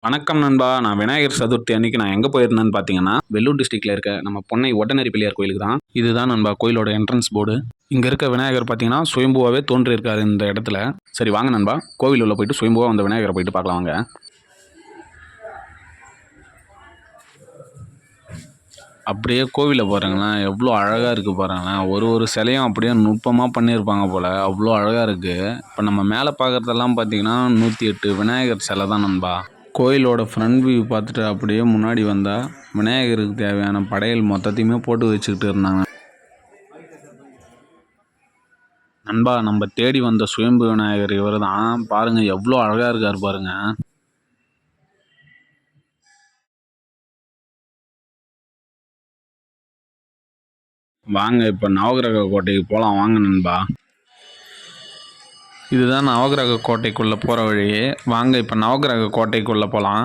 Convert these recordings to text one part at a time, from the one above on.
வணக்கம் நண்பா. நான் விநாயகர் சதுர்த்தி அன்னைக்கு நான் எங்கே போயிருந்தேன்னு பார்த்தீங்கன்னா, வெல்லூர் டிஸ்ட்ரிக்ட்ல இருக்க நம்ம பொன்னை ஒட்டனரி பிள்ளையார் கோயிலுக்கு தான். இதுதான் நண்பா கோயிலோட என்ட்ரன்ஸ் போர்டு. இங்கே இருக்க விநாயகர் பார்த்தீங்கன்னா சுயம்புவாவே தோன்றியிருக்காரு இந்த இடத்துல. சரி வாங்க நண்பா, கோவில் உள்ள போயிட்டு சுயம்புவா அந்த விநாயகரை போயிட்டு பார்க்கலாம் வாங்க. அப்படியே கோவிலை பாருங்களேன், எவ்வளோ அழகாக இருக்குது பாருங்களேன். ஒரு சிலையும் அப்படியே நுட்பமாக பண்ணியிருப்பாங்க போல், அவ்வளோ அழகாக இருக்குது. இப்போ நம்ம மேலே பார்க்குறதெல்லாம் பார்த்தீங்கன்னா 108 விநாயகர் சிலை தான் நண்பா. கோயிலோட ஃப்ரண்ட் வியூ பார்த்துட்டு அப்படியே முன்னாடி வந்தால் விநாயகருக்கு தேவையான படையல் மொத்தத்தையுமே போட்டு வச்சுக்கிட்டு இருந்தாங்க. நண்பா, நம்ம தேடி வந்த சுயம்பு விநாயகர் இவர் தான். பாருங்கள் எவ்வளோ அழகாக இருக்கார் பாருங்கள். வாங்க இப்போ நவகிரக கோட்டைக்கு போகலாம் வாங்க நண்பா. இதுதான் நவகிரக கோட்டைக்குள்ளே போகிற வழி. வாங்க இப்போ நவகிரக கோட்டைக்குள்ளே போகலாம்.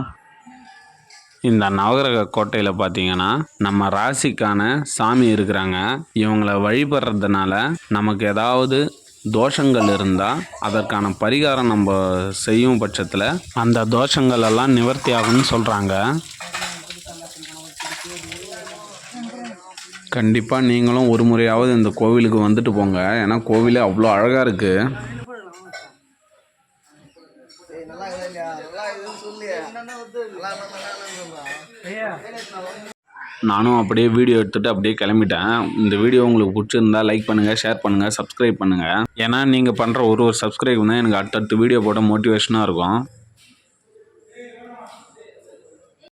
இந்த நவகிரக கோட்டையில் பார்த்தீங்கன்னா நம்ம ராசிக்கான சாமி இருக்கிறாங்க. இவங்களை வழிபடுறதுனால நமக்கு ஏதாவது தோஷங்கள் இருந்தால் அதற்கான பரிகாரம் நம்ம செய்யும் பட்சத்தில் அந்த தோஷங்கள் எல்லாம் நிவர்த்தி ஆகும்னு சொல்கிறாங்க. கண்டிப்பாக நீங்களும் ஒரு முறையாவது இந்த கோவிலுக்கு வந்துட்டு போங்க. ஏன்னா கோவிலே அவ்வளோ அழகாக இருக்குது. நானும் அப்படியே வீடியோ எடுத்துகிட்டு அப்படியே கிளம்பிட்டேன். இந்த வீடியோ உங்களுக்கு பிடிச்சிருந்தா லைக் பண்ணுங்கள், ஷேர் பண்ணுங்கள், சப்ஸ்கிரைப் பண்ணுங்கள். ஏன்னா நீங்கள் பண்ணுற ஒரு சப்ஸ்கிரைப் தான் எனக்கு அடுத்தடுத்து வீடியோ போட மோட்டிவேஷனாக இருக்கும்.